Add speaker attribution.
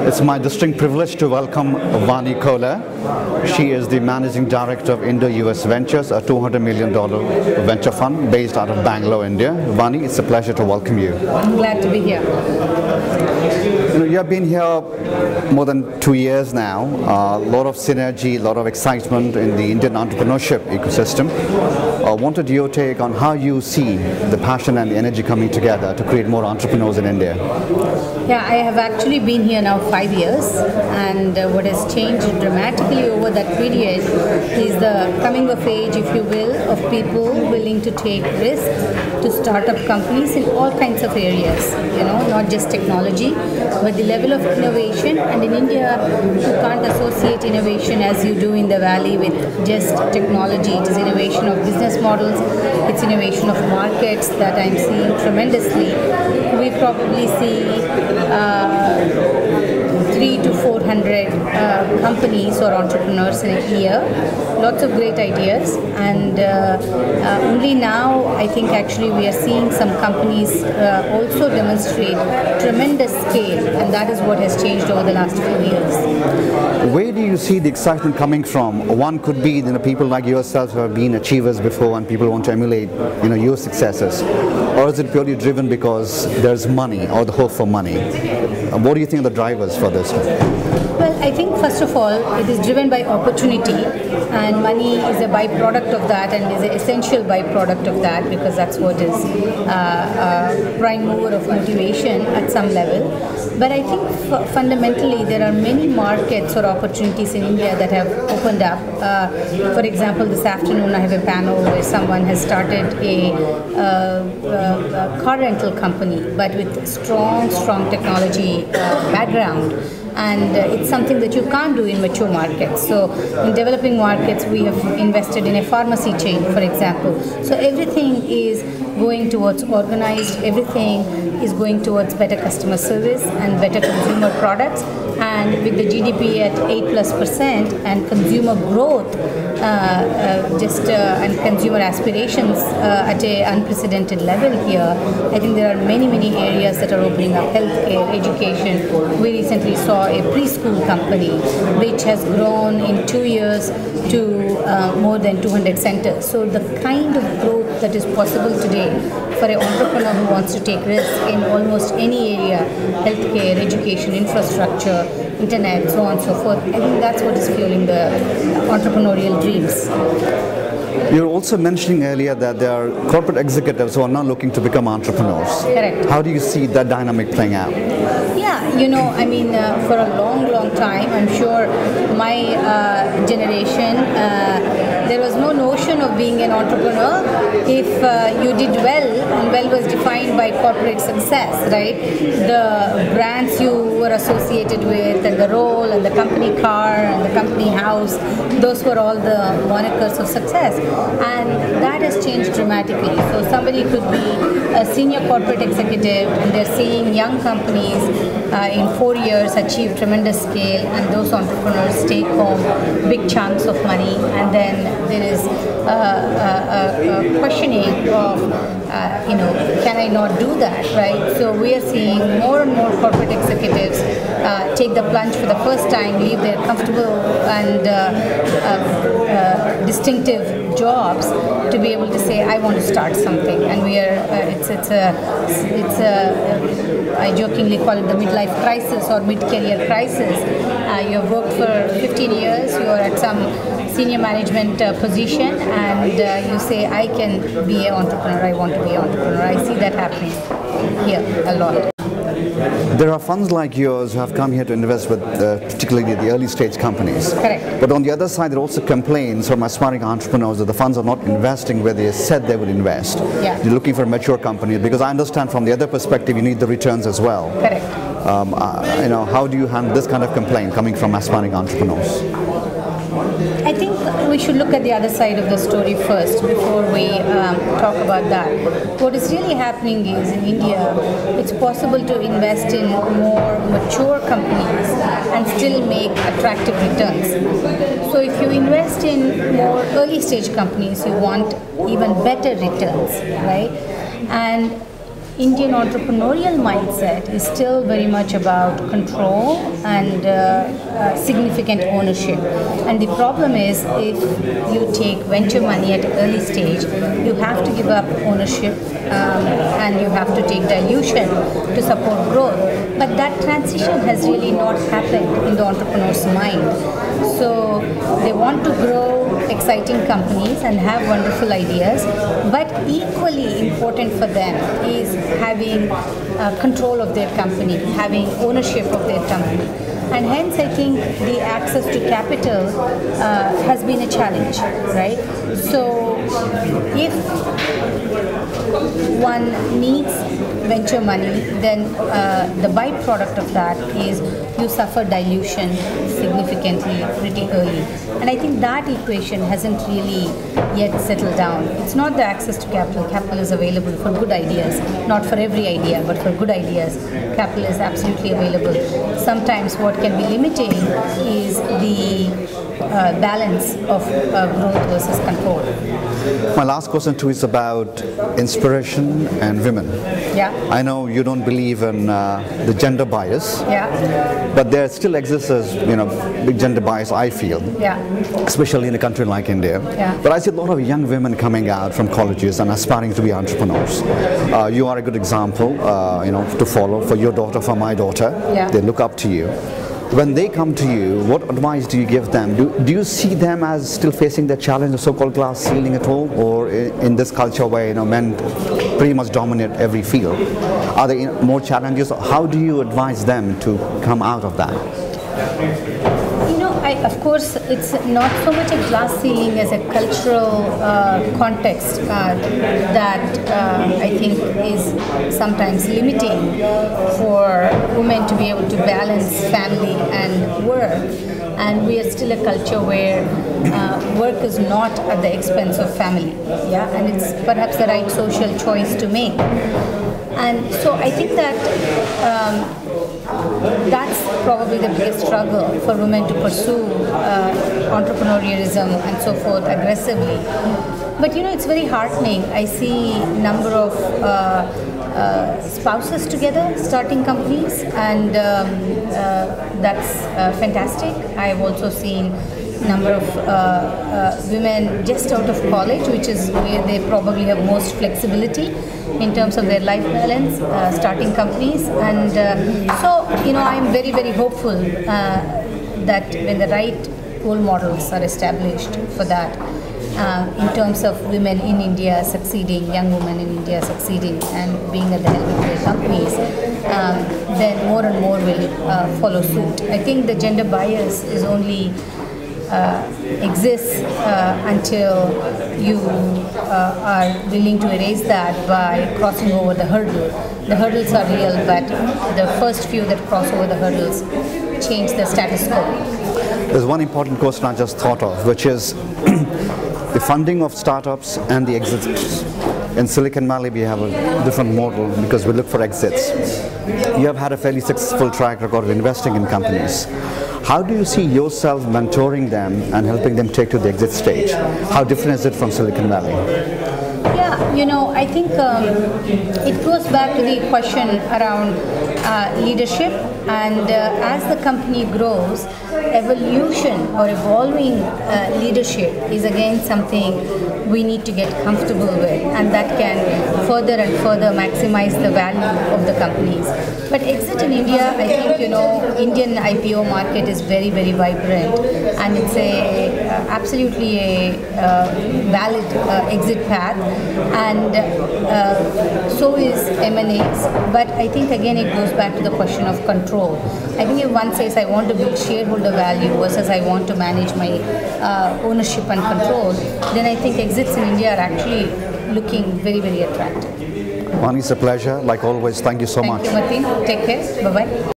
Speaker 1: It's my distinct privilege to welcome Vani Kola. She is the Managing Director of IndoUS Ventures, a $200 million venture fund based out of Bangalore, India. Vani, it's a pleasure to welcome you.
Speaker 2: I'm glad to be here.
Speaker 1: You have been here more than 2 years now. A lot of synergy, a lot of excitement in the Indian entrepreneurship ecosystem. I wanted your take on how you see the passion and the energy coming together to create more entrepreneurs in India.
Speaker 2: Yeah, I have actually been here now 5 years, and what has changed dramatically over that period is the coming of age, if you will, of people willing to take risks to start up companies in all kinds of areas, not just technology, but the level of innovation. And in India, you can't associate innovation as you do in the Valley with just technology. It is innovation of business models, it's innovation of markets that I'm seeing tremendously. We probably see 300 to 400 companies or entrepreneurs in a year. Lots of great ideas, and only now I think actually we are seeing some companies also demonstrate tremendous scale, and that is what has changed over the last few years.
Speaker 1: Where do you see the excitement coming from? One could be people like yourself who have been achievers before and people want to emulate your successes, or is it purely driven because there's money or the hope for money? What do you think are the drivers for this?
Speaker 2: Well, I think first of all, it is driven by opportunity, and money is a byproduct of that and is an essential byproduct of that, because that's what is prime mover of motivation at some level. But I think fundamentally there are many markets or opportunities in India that have opened up. For example, this afternoon I have a panel where someone has started a car rental company, but with strong technology background. And it's something that you can't do in mature markets. So in developing markets, we have invested in a pharmacy chain, for example. So everything is going towards organized, everything is going towards better customer service and better consumer products. And with the GDP at 8+% and consumer growth and consumer aspirations at an unprecedented level here, I think there are many areas that are opening up. Healthcare, education. We recently saw a preschool company which has grown in 2 years to more than 200 centers. So the kind of growth that is possible today for an entrepreneur who wants to take risks in almost any area, healthcare, education, infrastructure, internet, so on and so forth, I think that's what is fueling the entrepreneurial dreams.
Speaker 1: You were also mentioning earlier that there are corporate executives who are now looking to become entrepreneurs.
Speaker 2: Correct.
Speaker 1: How do you see that dynamic playing out?
Speaker 2: Yeah, for a long time, I'm sure my generation, there was no notion of being an entrepreneur if you did well, and well was defined by corporate success, right? The brands you were associated with, and the role, and the company car, and the company house, those were all the monikers of success. And that has changed dramatically. So somebody could be a senior corporate executive, and they're seeing young companies in 4 years achieve tremendous scale, and those entrepreneurs take home big chunks of money, and then there is a questioning of, can I not do that, right? So we are seeing more and more corporate executives take the plunge for the first time, leave their comfortable and distinctive jobs to be able to say, I want to start something. And we are, I jokingly call it the midlife crisis or mid-career crisis. You have worked for 15 years, you are at some senior management position, and you say, I can be an entrepreneur, I want to be an entrepreneur. I see that happening here a lot.
Speaker 1: There are funds like yours who have come here to invest with particularly the early stage companies.
Speaker 2: Correct.
Speaker 1: But on the other side, there are also complaints from aspiring entrepreneurs that the funds are not investing where they said they would invest.
Speaker 2: Yeah.
Speaker 1: You're looking for mature companies, because I understand from the other perspective you need the returns as well.
Speaker 2: Correct.
Speaker 1: How do you handle this kind of complaint coming from aspiring entrepreneurs?
Speaker 2: I think we should look at the other side of the story first before we talk about that. What is really happening is in India, it's possible to invest in more mature companies and still make attractive returns. So if you invest in more early stage companies, you want even better returns, right? And Indian entrepreneurial mindset is still very much about control and significant ownership. And the problem is, if you take venture money at an early stage, you have to give up ownership and you have to take dilution to support growth. But that transition has really not happened in the entrepreneur's mind. So they want to grow exciting companies and have wonderful ideas, but equally important for them is having control of their company, having ownership of their company. And hence I think the access to capital has been a challenge, right? So if one needs venture money, then the byproduct of that is you suffer dilution significantly pretty early. And I think that equation hasn't really yet settled down. It's not the access to capital. Capital is available for good ideas, not for every idea, but for good ideas. Capital is absolutely available. Sometimes what can be limiting is the balance of growth versus control.
Speaker 1: My last question too is about inspiration and women.
Speaker 2: Yeah.
Speaker 1: I know you don't believe in the gender bias.
Speaker 2: Yeah.
Speaker 1: But there still exists as, big gender bias, I feel.
Speaker 2: Yeah.
Speaker 1: Especially in a country like India.
Speaker 2: Yeah.
Speaker 1: But I see a lot of young women coming out from colleges and aspiring to be entrepreneurs. You are a good example, to follow for your daughter, for my daughter.
Speaker 2: Yeah.
Speaker 1: They look up to you. When they come to you, what advice do you give them? Do you see them as still facing the challenge of so-called glass ceiling at all, or in this culture where men pretty much dominate every field? Are there more challenges? How do you advise them to come out of that?
Speaker 2: Of course, it's not so much a glass ceiling as a cultural context that I think is sometimes limiting for women to be able to balance family and work. And we are still a culture where work is not at the expense of family, and it's perhaps the right social choice to make. And so I think that that's probably the biggest struggle for women to pursue entrepreneurialism and so forth aggressively. But it's very heartening. I see number of spouses together starting companies, and that's fantastic. I've also seen number of women just out of college, which is where they probably have most flexibility in terms of their life balance, starting companies. And so I'm very, very hopeful that when the right role models are established for that, in terms of women in India succeeding, young women in India succeeding and being at the helm of their companies, then more and more will follow suit. I think the gender bias is only exists until you are willing to erase that by crossing over the hurdle. The hurdles are real, but the first few that cross over the hurdles change the status quo.
Speaker 1: There's one important question I just thought of, which is the funding of startups and the exits. In Silicon Valley, we have a different model because we look for exits. You have had a fairly successful track record of investing in companies. How do you see yourself mentoring them and helping them take to the exit stage? How different is it from Silicon Valley?
Speaker 2: Yeah, I think it goes back to the question around leadership, and as the company grows, evolution or evolving leadership is again something we need to get comfortable with, and that can further and further maximize the value of the companies. But exit in India, I think Indian IPO market is very, very vibrant, and it's absolutely a valid exit path, and so is M&As. But I think again it goes back to the question of control. I think if one says I want to build shareholder value versus I want to manage my ownership and control, then I think exits in India are actually looking very, very attractive.
Speaker 1: Vani, it's a pleasure. Like always, thank you so much.
Speaker 2: Thank you, Mateen. Take care. Bye-bye.